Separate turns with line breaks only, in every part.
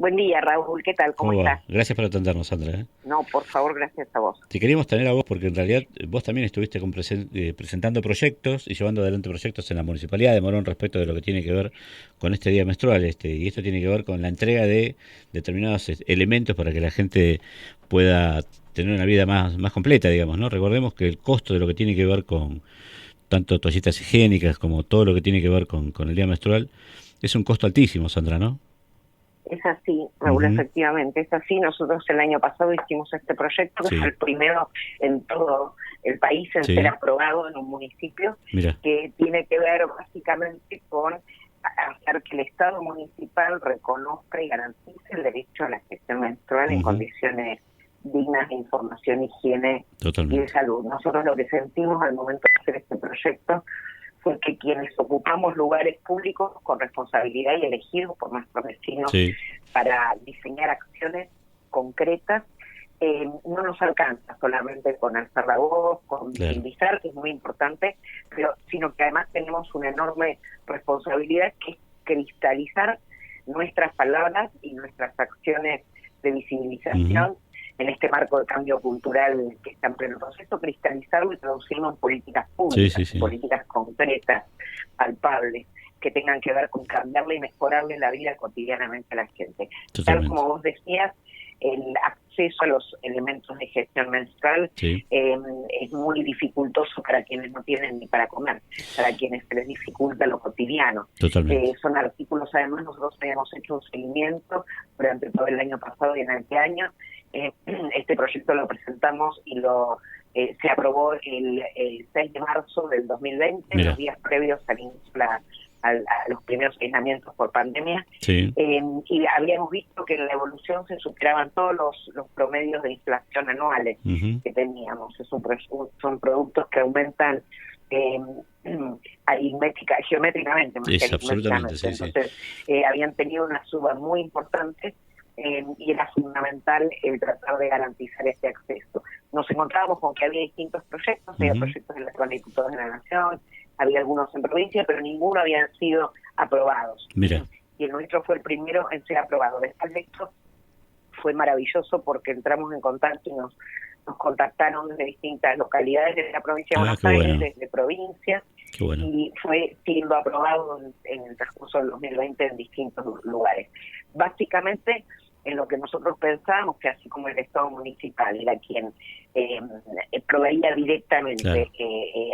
Buen día, Raúl. ¿Qué tal? ¿Cómo
¿Cómo va?
estás?
Gracias por atendernos, Sandra.
No, por favor, gracias a vos.
Te queríamos tener a vos porque en realidad vos también estuviste presentando proyectos y llevando adelante proyectos en la Municipalidad de Morón respecto de lo que tiene que ver con este día menstrual. Y esto tiene que ver con la entrega de determinados elementos para que la gente pueda tener una vida más completa, digamos, ¿no? Recordemos que el costo de lo que tiene que ver con tanto toallitas higiénicas como todo lo que tiene que ver con el día menstrual es un costo altísimo, Sandra, ¿no?
Es así, Raúl,
Ujú.
efectivamente, es así. Nosotros el año pasado hicimos este proyecto que fue
Sí,
el primero en todo el país en ser
sí,
aprobado en un municipio,
mira.
que tiene que ver básicamente con hacer que el Estado municipal reconozca y garantice el derecho a la gestión menstrual en
Ujú.
condiciones dignas de información, higiene y de
Totalmente.
salud. Nosotros lo que sentimos al momento de hacer este proyecto fue que quienes ocupamos lugares públicos con responsabilidad y elegidos por nuestros vecinos
Sí,
para diseñar acciones concretas, no nos alcanza solamente con alzar la voz, con
claro.
visibilizar, que es muy importante, pero sino que además tenemos una enorme responsabilidad que es cristalizar nuestras palabras y nuestras acciones de
Ujú.
visibilización en este marco de cambio cultural que está en pleno proceso, cristalizarlo y traducirlo en políticas
Sí,
públicas,
sí, sí,
políticas concretas, palpables, que tengan que ver con cambiarle y mejorarle la vida cotidianamente a la gente. Tal
totalmente.
como vos decías, el acceso a los elementos de gestión menstrual
Sí,
es muy dificultoso para quienes no tienen ni para comer, para quienes se les dificulta lo cotidiano.
totalmente.
Son artículos, además, nosotros habíamos hecho un seguimiento durante todo el año pasado y en este año. Este proyecto lo presentamos y se aprobó el 6 de marzo del 2020, en los
Mira,
días previos al inicio, a los primeros aislamientos por pandemia,
sí,
y habíamos visto que en la evolución se superaban todos los promedios de inflación anuales
ujú,
que teníamos. Son productos que aumentan eh, geométricamente más que
es absolutamente,
aritméticamente.
sí, sí.
Entonces, habían tenido una suba muy importante, y era fundamental el tratar de garantizar este acceso. Nos encontrábamos con que había distintos proyectos, había
Ujú,
proyectos en la Cámara de Diputados de la Nación, había algunos en provincia, pero ninguno habían sido aprobados.
mira,
Y el nuestro fue el primero en ser aprobado. Después de esto fue maravilloso porque entramos en contacto y nos contactaron desde distintas localidades de la provincia de
ah,
Buenos
qué
Aires,
bueno,
desde provincias,
qué bueno.
y fue siendo aprobado en el transcurso del 2020 en distintos lugares. Básicamente, en lo que nosotros pensábamos, que así como el Estado municipal era quien eh, proveía directamente
Claro,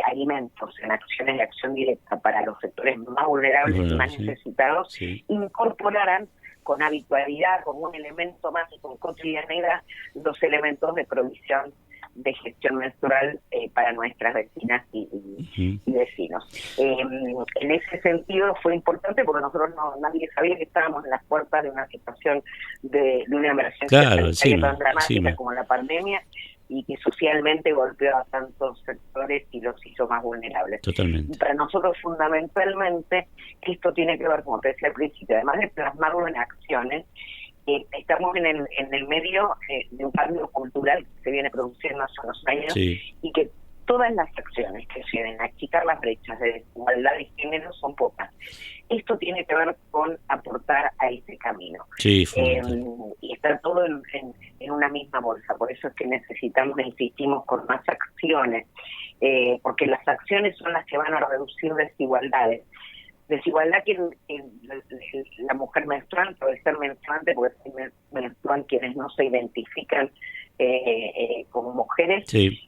alimentos en acciones de acción directa para los sectores más vulnerables y
bueno,
más
sí,
necesitados,
sí,
incorporaran con habitualidad, como un elemento más y con cotidianidad, los elementos de provisión de gestión menstrual para nuestras vecinas
ujú,
y vecinos. En ese sentido fue importante porque nosotros nadie sabía que estábamos en las puertas de una situación de una emergencia
claro,
sanitaria tan
encima,
dramática
encima,
como la pandemia y que socialmente golpeó a tantos sectores y los hizo más vulnerables. Y
totalmente.
para nosotros fundamentalmente esto tiene que ver, como te decía al principio, además de plasmarlo en acciones, estamos en el medio de un cambio cultural que se viene produciendo hace unos años
Sí,
y que todas las acciones que sirven a achicar las brechas de desigualdad de género son pocas. Esto tiene que ver con aportar a ese camino.
sí,
Eh,
fundamental.
y está todo en una misma bolsa. Por eso es que necesitamos e insistimos con más acciones, porque las acciones son las que van a reducir desigualdades. Desigualdad que la mujer menstruante puede ser menstruante, porque menstruan quienes no se identifican como mujeres.
Sí,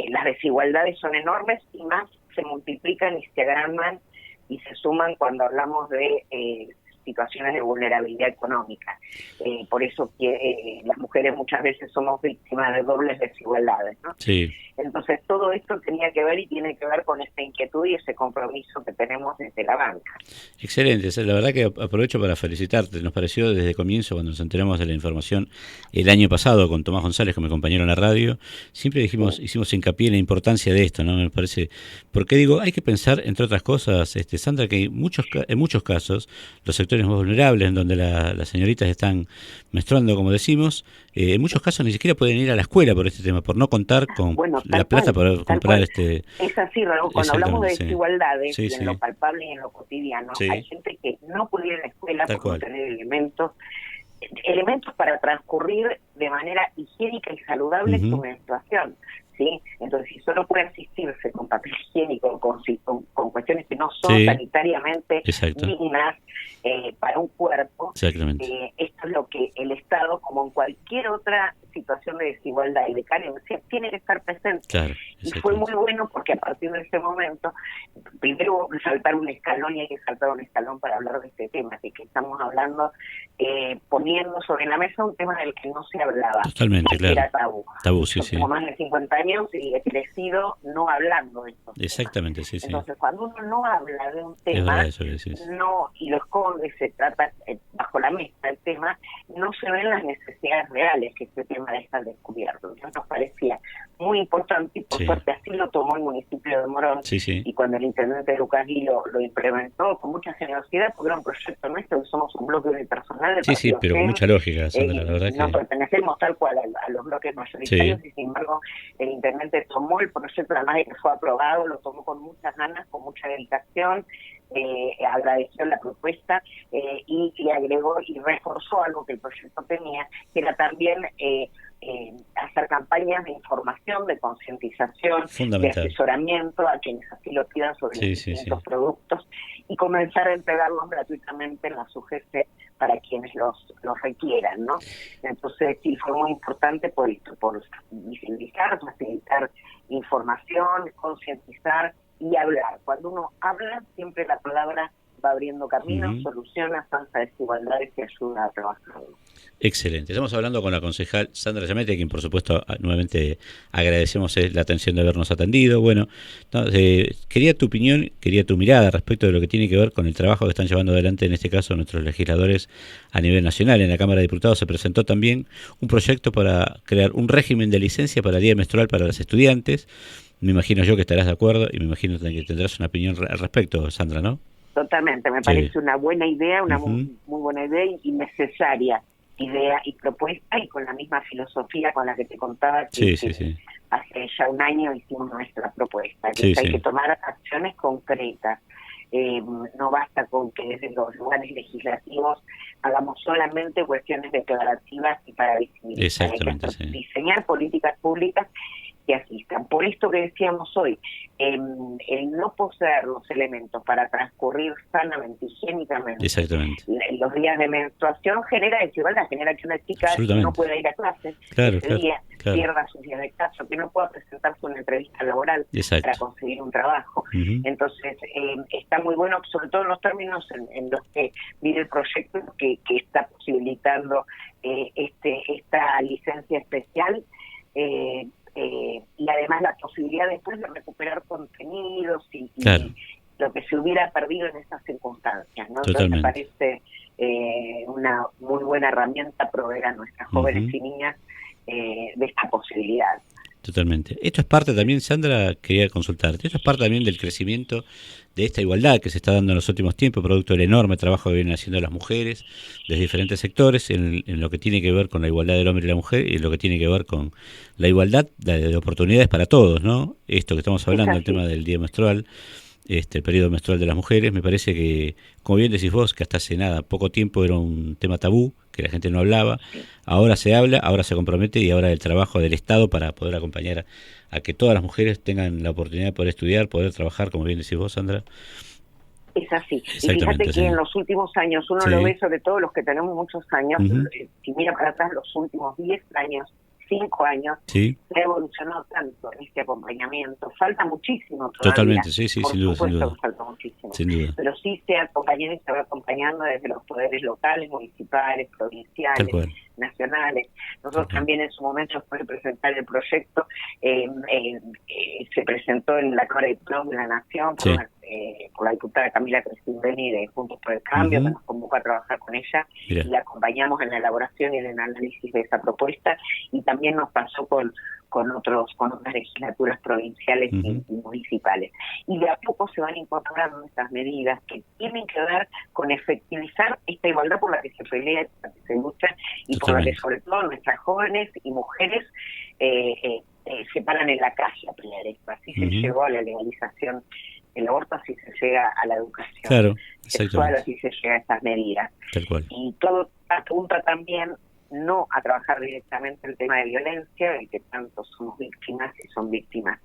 Las desigualdades son enormes y más se multiplican y se agravan y se suman cuando hablamos de situaciones de vulnerabilidad económica. Por eso que las mujeres muchas veces somos víctimas de dobles desigualdades, ¿no?
sí.
Entonces todo esto tenía que ver y tiene que ver con esta inquietud y ese compromiso que tenemos desde la banca.
Excelente, la verdad que aprovecho para felicitarte. Nos pareció desde el comienzo, cuando nos enteramos de la información el año pasado con Tomás González, con mi compañero en la radio, siempre
Sí.
hicimos hincapié en la importancia de esto, ¿no? Me parece, porque digo, hay que pensar, entre otras cosas, Sandra, que en muchos casos, los sectores más vulnerables, en donde las señoritas están menstruando, como decimos, en muchos casos ni siquiera pueden ir a la escuela por este tema, por no contar con
Bueno,
la plata para comprar
Es así, Raúl, cuando hablamos de desigualdades,
sí,
y en lo palpable y en lo cotidiano, hay gente que no puede ir a la escuela por no tener elementos para transcurrir de manera higiénica y saludable su menstruación, ¿sí? Entonces, si solo puede asistirse con papel higiénico, con cuestiones que no son sanitariamente dignas para un cuerpo, esto es lo que el Estado, como en cualquier otra situación de desigualdad y de carencia, tiene que estar presente. Y fue muy bueno porque a partir de ese momento, primero saltar un escalón, y hay que saltar un escalón para hablar de este tema, así que estamos hablando, poniendo sobre la mesa un tema del que no se hablaba.
Totalmente, claro.
Era tabú.
Yo
tengo más de 50 años y he crecido no hablando de esto.
Exactamente,
Entonces, cuando uno no habla de un tema, no, y lo esconde, se trata bajo la mesa el tema, no se ven las necesidades reales que este tema deja descubierto. Entonces nos parecía muy importante, y por suerte así lo tomó el municipio de Morón, y cuando el intendente Lucas Gui lo implementó con mucha generosidad, porque era un proyecto nuestro, que somos un bloque unipersonal del partido
pero con mucha lógica, Sandra, la verdad
no pertenecemos tal cual a los bloques mayoritarios, y sin embargo el intendente tomó el proyecto, además de que fue aprobado, lo tomó con muchas ganas, con mucha dedicación, agradeció la propuesta y agregó y reforzó algo que el proyecto tenía, que era también hacer campañas de información, de concientización, de asesoramiento a quienes así lo pidan sobre los distintos productos, y comenzar a entregarlos gratuitamente en las UGC para quienes los requieran, ¿no? Entonces sí fue muy importante por esto, por visibilizar, facilitar información, concientizar y hablar. Cuando uno habla, siempre la palabra va abriendo caminos, soluciona, avanza desigualdades y ayuda a trabajar.
Excelente. Estamos hablando con la concejal Sandra Giammetti, a quien por supuesto nuevamente agradecemos la atención de habernos atendido. Bueno, quería tu opinión, quería tu mirada respecto de lo que tiene que ver con el trabajo que están llevando adelante, en este caso nuestros legisladores a nivel nacional. En la Cámara de Diputados se presentó también un proyecto para crear un régimen de licencia para el día menstrual para las estudiantes. Me imagino yo que estarás de acuerdo y me imagino que tendrás una opinión al respecto, Sandra, ¿no?
Totalmente, me parece una buena idea, una muy buena idea y necesaria idea y propuesta, y con la misma filosofía con la que te contaba que hace ya un año hicimos nuestra propuesta, que hay que tomar acciones concretas. No basta con que desde los lugares legislativos hagamos solamente cuestiones declarativas y para visibilizar. Hay que diseñar políticas públicas que asistan. Por esto que decíamos hoy, el no poseer los elementos para transcurrir sanamente, higiénicamente los días de menstruación genera desigualdad, genera que una chica no pueda ir a clases ese día, pierda sus días de caso, que no pueda presentarse una entrevista laboral para conseguir un trabajo. Entonces, está muy bueno, sobre todo en los términos en los que viene el proyecto que está posibilitando esta licencia especial, y además la posibilidad después de recuperar contenidos y lo que se hubiera perdido en esas circunstancias, ¿no? Entonces me parece una muy buena herramienta proveer a nuestras jóvenes y niñas de esta posibilidad.
Totalmente. Esto es parte también, Sandra, quería consultarte, esto es parte también del crecimiento de esta igualdad que se está dando en los últimos tiempos, producto del enorme trabajo que vienen haciendo las mujeres desde diferentes sectores, en lo que tiene que ver con la igualdad del hombre y la mujer, y en lo que tiene que ver con la igualdad de oportunidades para todos, ¿no? Esto que estamos hablando, el tema del día menstrual, el periodo menstrual de las mujeres, me parece que, como bien decís vos, que hasta hace poco tiempo era un tema tabú, que la gente no hablaba, ahora se habla, ahora se compromete, y ahora el trabajo del Estado para poder acompañar a que todas las mujeres tengan la oportunidad de poder estudiar, poder trabajar, como bien decís vos, Sandra.
Es así. Y fíjate que en los últimos años, uno lo ve, sobre todo los que tenemos muchos años, si mira para atrás los últimos 10 años, 5 años, se ha evolucionado tanto este acompañamiento. Falta muchísimo todavía.
Totalmente, sin duda.
Falta muchísimo.
Sin duda.
Pero sí se acompaña y se va acompañando desde los poderes locales, municipales, provinciales, nacionales. Nosotros también en su momento, después de presentar el proyecto, se presentó en la Cámara de Diputados de la Nación por la diputada Camila Crescimbeni de Juntos por el Cambio, que nos convocó a trabajar con ella, y la acompañamos en la elaboración y en el análisis de esa propuesta, y también nos pasó con otras legislaturas provinciales y municipales. Y de a poco se van incorporando estas medidas que tienen que ver con efectivizar esta igualdad por la que se pelea, por la que se lucha, y por la que sobre todo nuestras jóvenes y mujeres se paran en la calle a pelear esto. Así se llegó a la legalización del aborto, así se llega a la educación sexual, así se llega a estas medidas.
Tal cual.
Y todo apunta también no a trabajar directamente el tema de violencia, de que tanto somos víctimas y son víctimas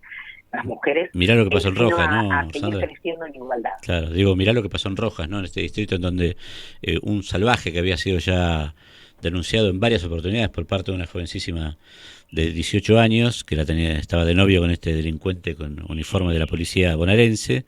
las mujeres.
Mirá lo que pasó en Rojas, ¿no,
a seguir
Sandra?
creciendo en igualdad.
Claro, digo, mirá lo que pasó en Rojas, ¿no? En este distrito en donde un salvaje que había sido ya denunciado en varias oportunidades por parte de una jovencísima de 18 años, que estaba de novio con este delincuente con uniforme de la policía bonaerense,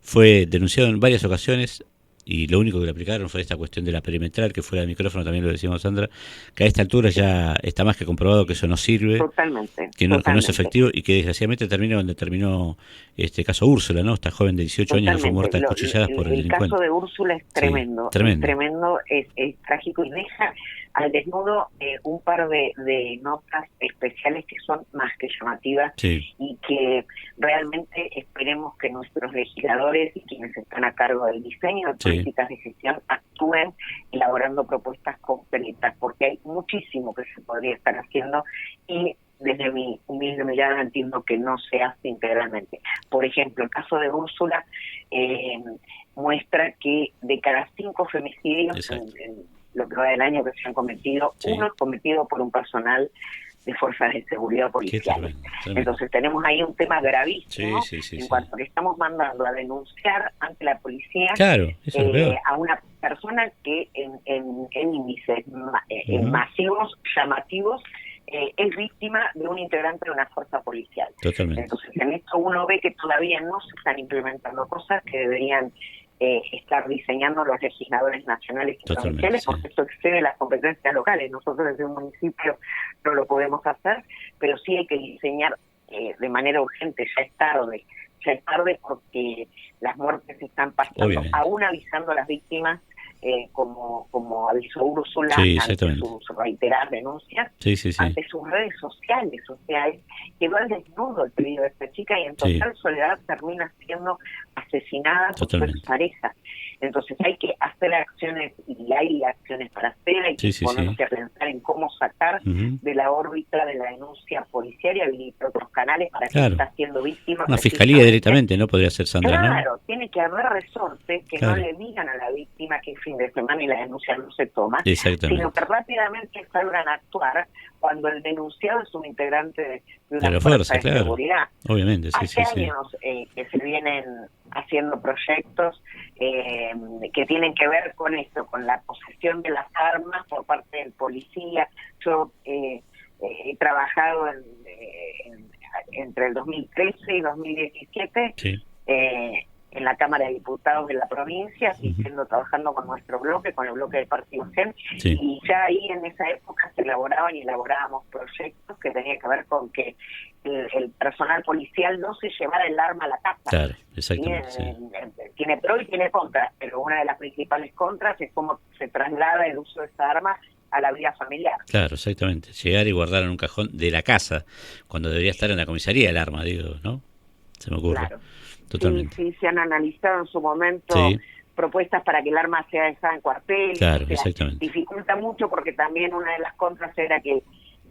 fue denunciado en varias ocasiones y lo único que le aplicaron fue esta cuestión de la perimetral, que fuera del micrófono también lo decíamos, Sandra, que a esta altura ya está más que comprobado que eso no sirve,
Totalmente,
que no es efectivo y que desgraciadamente termina donde terminó este caso Úrsula, ¿no? Esta joven de 18 años fue muerta a cuchilladas por el delincuente.
El caso de Úrsula es tremendo, es trágico y deja al desnudo un par de notas especiales que son más que llamativas y que realmente esperemos que nuestros legisladores y quienes están a cargo del diseño de políticas de gestión actúen elaborando propuestas concretas, porque hay muchísimo que se podría estar haciendo y desde mi humilde mirada entiendo que no se hace integralmente. Por ejemplo, el caso de Úrsula muestra que de cada 5 femicidios en lo que va del año que se han cometido, uno es cometido por un personal de fuerzas de seguridad policiales. Entonces tenemos ahí un tema gravísimo en cuanto le estamos mandando a denunciar ante la policía a una persona que en índices masivos, llamativos, es víctima de un integrante de una fuerza policial. Entonces en esto uno ve que todavía no se están implementando cosas que deberían estar diseñando los legisladores nacionales y provinciales, porque esto excede las competencias locales. Nosotros desde un municipio no lo podemos hacer, pero sí hay que diseñar de manera urgente. Ya es tarde porque las muertes están pasando, aún avisando a las víctimas, como avisó Úrsula ante sus reiteradas denuncias, ante sus redes sociales. O sea, quedó al desnudo el pedido de esta chica y en total soledad termina siendo asesinada por su pareja. Entonces hay que hacer acciones, y hay acciones para hacer, hay que ponerse a pensar en cómo sacar de la órbita de la denuncia policial y habilitar otros canales para que está siendo víctima.
Una fiscalía directamente, ¿no? Podría ser, Sandra,
Claro, tiene que haber resortes que no le digan a la víctima que es fin de semana y la denuncia no se toma, sino que rápidamente salgan a actuar cuando el denunciado es un integrante de una fuerza de seguridad.
Obviamente,
Hace años que se vienen haciendo proyectos que tienen que ver con esto, con la posesión de las armas por parte del policía. Yo he trabajado entre el 2013 y 2017 en la Cámara de Diputados de la provincia, trabajando con nuestro bloque, con el bloque del Partido GEN, y ya ahí en esa época se elaboraban y elaborábamos proyectos que tenían que ver con que el personal policial no se llevara el arma a la casa.
Claro, exactamente.
Tiene pro y tiene contras, pero una de las principales contras es cómo se traslada el uso de esa arma a la vida familiar.
Claro, exactamente. Llegar y guardar en un cajón de la casa, cuando debería estar en la comisaría el arma, digo, ¿no? Se me ocurre.
Claro.
Totalmente.
Sí, se han analizado en su momento propuestas para que el arma sea dejada en cuartel.
Claro, exactamente.
Dificulta mucho porque también una de las contras era que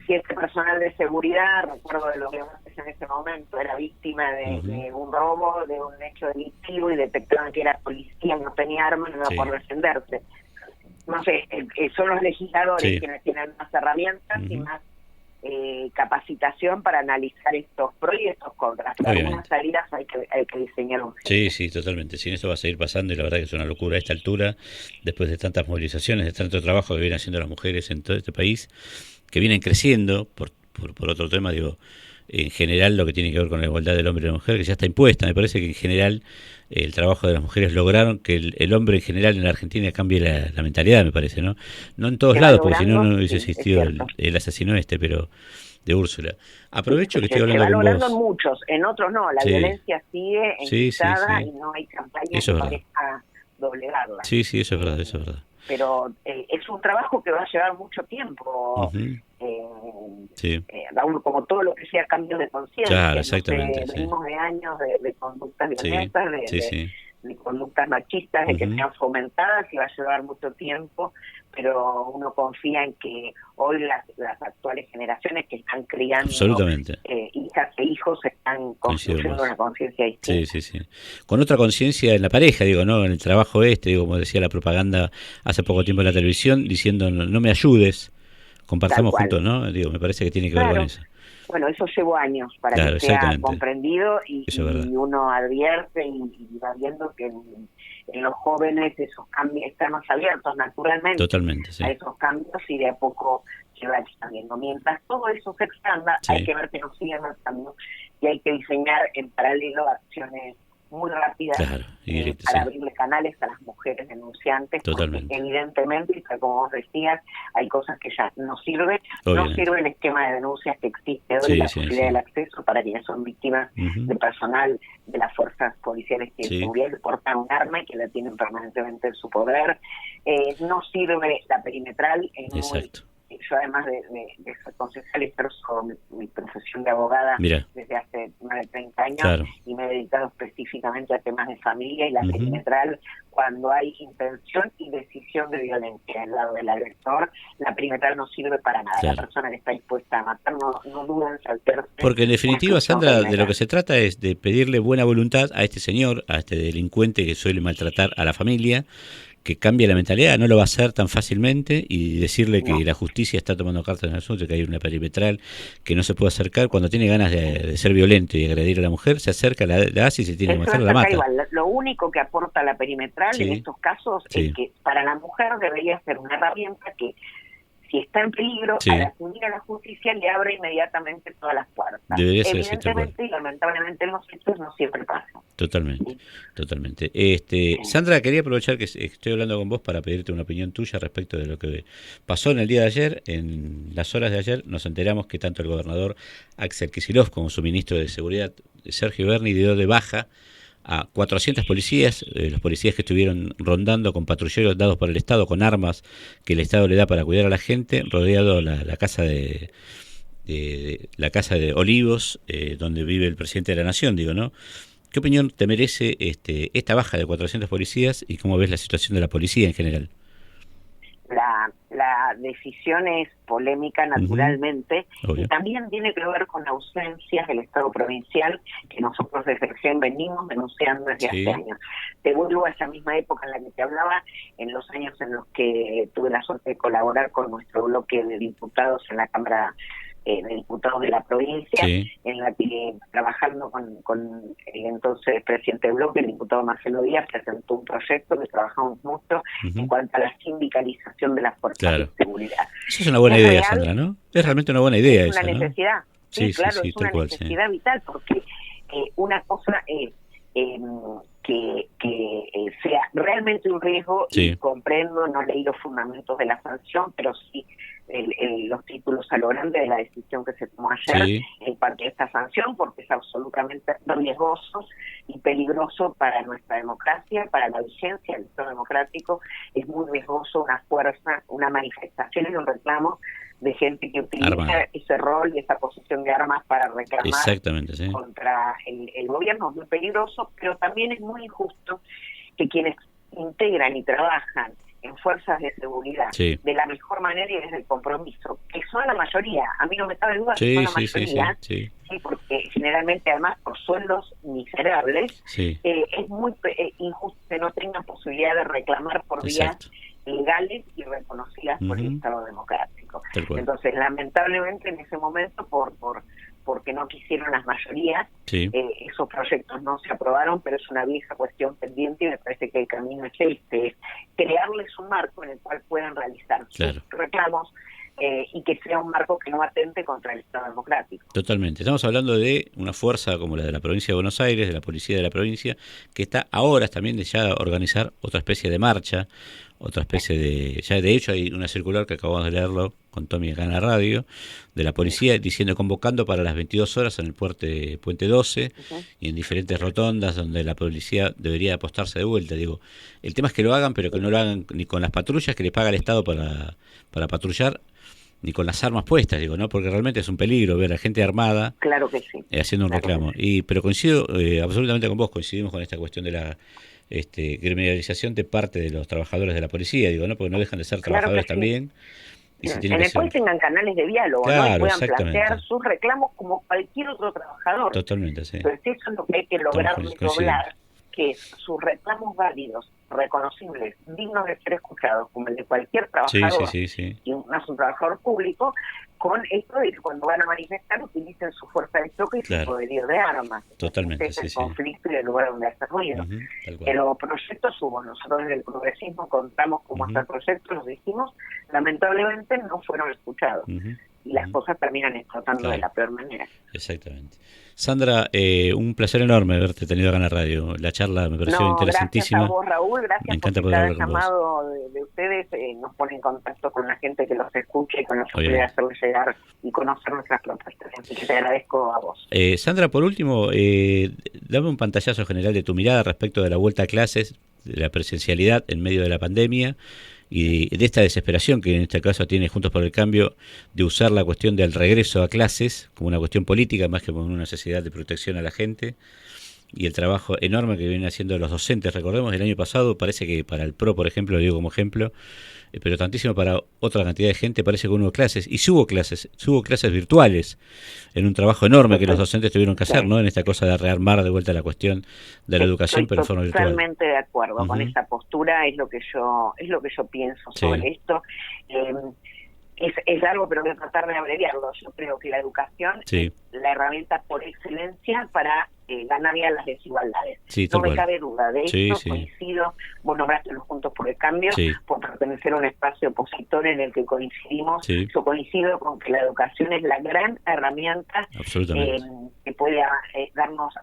si este personal de seguridad, recuerdo de los debates en ese momento, era víctima de un robo, de un hecho delictivo y detectaban que era policía, no tenía arma, no iba a poder defenderse. No sé, son los legisladores quienes tienen más herramientas y más capacitación para analizar estos pros y estos contras. Pero algunas salidas hay que diseñar un
Sí, totalmente. Sin eso va a seguir pasando y la verdad que es una locura a esta altura, después de tantas movilizaciones, de tanto trabajo que vienen haciendo las mujeres en todo este país, que vienen creciendo por otro tema, digo, en general lo que tiene que ver con la igualdad del hombre y la mujer, que ya está impuesta. Me parece que en general el trabajo de las mujeres lograron que el hombre en general en la Argentina cambie la mentalidad, me parece, ¿no? No en todos lados, porque si no, no hubiese existido el asesino pero de Úrsula. Aprovecho que estoy hablando con vos.
Se va logrando en muchos, en otros no. La violencia sigue enquistada y no hay campañas para doblegarla.
Sí, eso es verdad,
Pero es un trabajo que va a llevar mucho tiempo, Raúl, como todo lo que sea cambio de conciencia.
Claro, exactamente.
Venimos de años de conductas violentas, de conductas machistas, de que sean fomentadas, y va a llevar mucho tiempo pero uno confía en que hoy las actuales generaciones que están criando hijas e hijos están construyendo una conciencia distinta.
Sí. Con otra conciencia en la pareja, digo, ¿no? En el trabajo digo, como decía la propaganda hace poco tiempo en la televisión, diciendo no me ayudes, compartamos juntos, ¿no? Digo, me parece que tiene que ver con eso.
Bueno, eso llevó años para que sea comprendido y uno advierte y va viendo que en los jóvenes esos cambios están más abiertos naturalmente a esos cambios y de a poco se va expandiendo. Mientras todo eso se expanda, hay que ver que nos siguen avanzando y hay que diseñar en paralelo acciones muy rápidas para abrirle canales a las mujeres denunciantes, porque evidentemente, como vos decías, hay cosas que ya no sirven. No sirve el esquema de denuncias que existe hoy, la posibilidad del acceso para quienes son víctimas de personal de las fuerzas policiales que portan un arma y que la tienen permanentemente en su poder. No sirve la perimetral. Yo además de ser concejal ejerzo mi profesión de abogada desde hace más de 30 años y me he dedicado específicamente a temas de familia y la perimetral, cuando hay intención y decisión de violencia al lado del agresor, la perimetral no sirve para nada. La persona que está dispuesta a matar no duda en saltarse.
Porque en definitiva, Sandra, de lo que se trata es de pedirle buena voluntad a este señor, a este delincuente que suele maltratar a la familia, que cambie la mentalidad, no lo va a hacer tan fácilmente, y decirle que la justicia está tomando cartas en el asunto, que hay una perimetral que no se puede acercar. Cuando tiene ganas de ser violento y agredir a la mujer, se acerca, la hace, y si tiene que matar, la mata.
Igual. Lo único que aporta la perimetral en estos casos es que para la mujer debería ser una herramienta que, si está en peligro, al acudir a la justicia le abre inmediatamente todas las puertas. Evidentemente y lamentablemente en los hechos no siempre pasa.
Totalmente. Sandra, quería aprovechar que estoy hablando con vos para pedirte una opinión tuya respecto de lo que pasó en el día de ayer. En las horas de ayer nos enteramos que tanto el gobernador Axel Kicillof como su ministro de Seguridad, Sergio Berni, dio de baja a 400 policías, los policías que estuvieron rondando con patrulleros dados por el Estado, con armas que el Estado le da para cuidar a la gente, rodeado la casa de Olivos, donde vive el presidente de la Nación, digo, ¿no? ¿Qué opinión te merece esta baja de 400 policías y cómo ves la situación de la policía en general?
La decisión es polémica naturalmente, y también tiene que ver con ausencias del Estado provincial que nosotros desde recién venimos denunciando desde hace años. Te vuelvo a esa misma época en la que te hablaba, en los años en los que tuve la suerte de colaborar con nuestro bloque de diputados en la Cámara de Diputados de la provincia, en la que trabajando con el entonces presidente del bloque, el diputado Marcelo Díaz, presentó un proyecto que trabajamos mucho en cuanto a la sindicalización de las fuerzas de seguridad.
Eso es una buena idea, Sandra, ¿no? Es realmente una buena idea esa, ¿no?
Es una necesidad, es una necesidad vital, porque una cosa es que sea realmente un riesgo, y comprendo, no leí los fundamentos de la sanción, pero sí los títulos a lo grande de la decisión que se tomó ayer en parte de esta sanción, porque es absolutamente riesgoso y peligroso para nuestra democracia, para la vigencia del Estado democrático. Es muy riesgoso una fuerza, una manifestación y un reclamo de gente que utiliza ese rol y esa posición de armas para reclamar contra el gobierno. Es muy peligroso, pero también es muy injusto que quienes integran y trabajan en fuerzas de seguridad de la mejor manera y desde el compromiso, que son la mayoría, a mí no me cabe duda que son la mayoría, porque generalmente además por sueldos miserables, es muy injusto que no tengan posibilidad de reclamar por vías legales y reconocidas por el Estado democrático. Entonces, lamentablemente en ese momento, porque no quisieron las mayorías, esos proyectos no se aprobaron, pero es una vieja cuestión pendiente y me parece que el camino es crearles un marco en el cual puedan realizar sus reclamos, y que sea un marco que no atente contra el Estado democrático.
Totalmente. Estamos hablando de una fuerza como la de la provincia de Buenos Aires, de la policía de la provincia, que está ahora también de ya organizar otra especie de marcha, otra especie de... Ya de hecho hay una circular que acabamos de leerlo con Tommy acá en la radio, de la policía diciendo, convocando para las 22 horas en el Puente 12 y en diferentes rotondas donde la policía debería apostarse de vuelta. Digo, el tema es que lo hagan, pero que no lo hagan ni con las patrullas que le paga el Estado para patrullar, ni con las armas puestas, digo, ¿no? Porque realmente es un peligro ver a gente armada haciendo un reclamo. Pero coincido absolutamente con vos, coincidimos con esta cuestión de gremialización de parte de los trabajadores de la policía, digo, ¿no? Porque no dejan de ser
Claro que
trabajadores
sí.
también. Y se tiene
En
que
el cual
hacer.
tengan canales de diálogo, ¿no? Y
Claro,
puedan plantear
exactamente.
sus reclamos como cualquier otro trabajador.
Totalmente, sí.
Entonces eso es lo que hay que
Estamos
lograr
coincidimos.
desdoblar, que es sus reclamos válidos, reconocibles, dignos de ser escuchados, como el de cualquier
Sí, sí,
trabajador,
sí, sí.
y más un trabajador público, con esto de que cuando van a manifestar utilicen su fuerza de choque y su
Claro.
poderío de armas.
Totalmente,
Este es
sí,
el
sí.
conflicto y el lugar donde hace ruido.
Tal cual.
Pero proyectos hubo, nosotros desde el progresismo contamos cómo hacer
Ujú,
proyectos, los dijimos, lamentablemente no fueron escuchados
ujú,
y las
ujú.
cosas terminan explotando de
Claro,
la peor manera.
exactamente. Sandra, un placer enorme haberte tenido acá en la radio. La charla me pareció
No, gracias a
interesantísima.
vos, Raúl,
Me
gracias
encanta
porque
poder
cada
hablar con vos,
llamado de ustedes nos pone en contacto con la gente que los escucha y con los que puede
obviamente.
hacerles llegar y conocer nuestras propuestas. Así que te agradezco a vos.
Sandra, por último, dame un pantallazo general de tu mirada respecto de la vuelta a clases, de la presencialidad en medio de la pandemia y de esta desesperación que en este caso tiene Juntos por el Cambio de usar la cuestión del regreso a clases como una cuestión política más que como una necesidad de protección a la gente y el trabajo enorme que vienen haciendo los docentes. Recordemos, el año pasado parece que para el PRO, por ejemplo, lo digo como ejemplo, pero tantísimo para otra cantidad de gente parece que no hubo clases. Y sí hubo clases virtuales en un trabajo enorme que los docentes tuvieron que hacer,
Sí.
¿no? En esta cosa de rearmar de vuelta la cuestión de la educación,
Estoy
pero en forma virtual.
totalmente de acuerdo con
Ujú.
esa postura, es lo que yo pienso
Sí,
sobre esto. Eh, es algo, pero voy a tratar de abreviarlo. Yo creo que la educación es
sí,
la herramienta por excelencia para ganar ya las desigualdades.
sí,
No
tal
me
cual.
cabe duda de
Sí,
esto,
sí,
coincido, vos nombraste los Juntos por el Cambio,
sí,
por pertenecer a un espacio opositor en el que coincidimos.
sí,
Yo coincido con que la educación es la gran herramienta
absolutamente.
que puede ayudarnos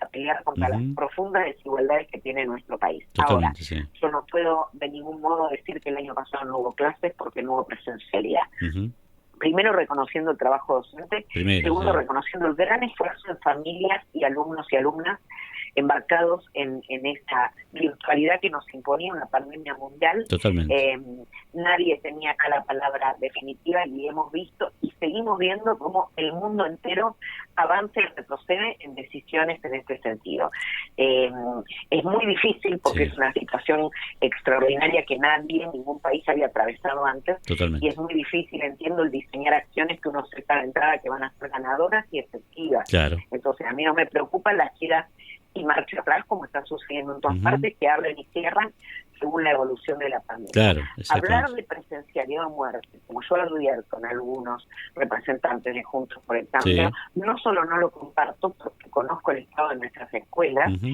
a pelear contra las
Ujú.
profundas desigualdades que tiene nuestro país. Ahora,
Totalmente, sí.
yo no puedo de ningún modo decir que el año pasado no hubo clases porque no hubo presencialidad.
Ujú.
Primero, reconociendo el trabajo docente.
Primero,
Segundo,
sí.
reconociendo el gran esfuerzo de familias y alumnos y alumnas embarcados en esta virtualidad que nos imponía una pandemia mundial.
Totalmente.
Nadie tenía acá la palabra definitiva y hemos visto y seguimos viendo cómo el mundo entero avanza y retrocede en decisiones en este sentido. Es muy difícil porque
Sí,
es una situación extraordinaria que nadie en ningún país había atravesado antes y es
totalmente.
muy difícil, entiendo, el diseñar acciones que uno sepa de entrada que van a ser ganadoras y efectivas.
Claro.
Entonces a mí no me preocupan las giras y marcha atrás como está sucediendo en todas
Ujú.
partes, que abren y cierran según la evolución de la pandemia.
Claro,
Hablar
exactamente.
de presencialidad o muerte, como yo lo advierto en algunos representantes de Juntos por el Cambio,
Sí.
no solo no lo comparto porque conozco el estado de nuestras escuelas,
Ujú.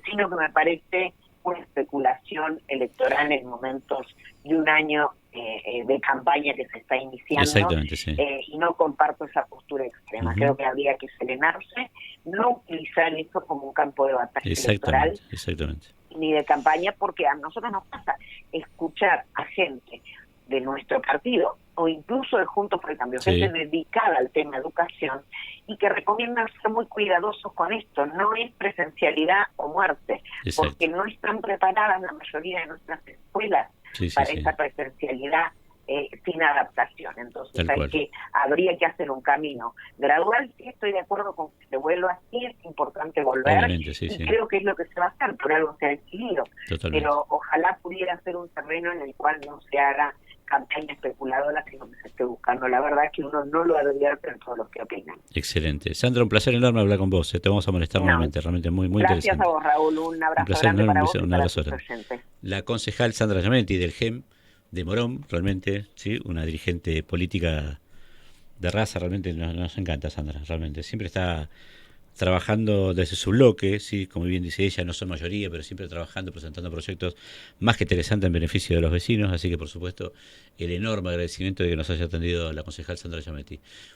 sino que me parece una especulación electoral en momentos de un año de campaña que se está iniciando,
Exactamente, sí.
y no comparto esa postura extrema.
Ujú.
Creo que habría que serenarse, no utilizar eso como un campo de batalla electoral
Exactamente, exactamente.
ni de campaña, porque a nosotros nos pasa escuchar a gente de nuestro partido o incluso de Juntos por el Cambio, gente
Sí,
dedicada al tema educación y que recomiendan ser muy cuidadosos con esto. No es presencialidad o muerte,
exacto.
porque no están preparadas la mayoría de nuestras escuelas
Sí, sí,
para
sí.
esa presencialidad sin adaptación. Entonces
Tal cual.
habría que hacer un camino gradual. Sí, estoy de acuerdo con que se vuelva así, es importante volver
Obviamente, sí,
y
sí.
creo que es lo que se va a hacer, por algo se ha decidido.
Totalmente.
Pero ojalá pudiera ser un terreno en el cual no se haga campaña especuladora, sino que se esté buscando la verdad, que uno no lo advierte en todos los que opinan.
Excelente. Sandra, un placer enorme hablar con vos. Te vamos a molestar
No,
nuevamente. Realmente muy, muy
gracias a
interesante.
vos, Raúl. Un
Un
abrazo
placer
grande
enorme,
para vos y
un
para
abrazo
tus
grande.
oyentes.
La concejal Sandra Giamenti del GEM de Morón, realmente, sí, una dirigente política de raza, realmente nos encanta Sandra, realmente. Siempre está trabajando desde su bloque, sí, como bien dice ella, no son mayoría, pero siempre trabajando, presentando proyectos más que interesantes en beneficio de los vecinos, así que por supuesto el enorme agradecimiento de que nos haya atendido la concejal Sandra Giamenti.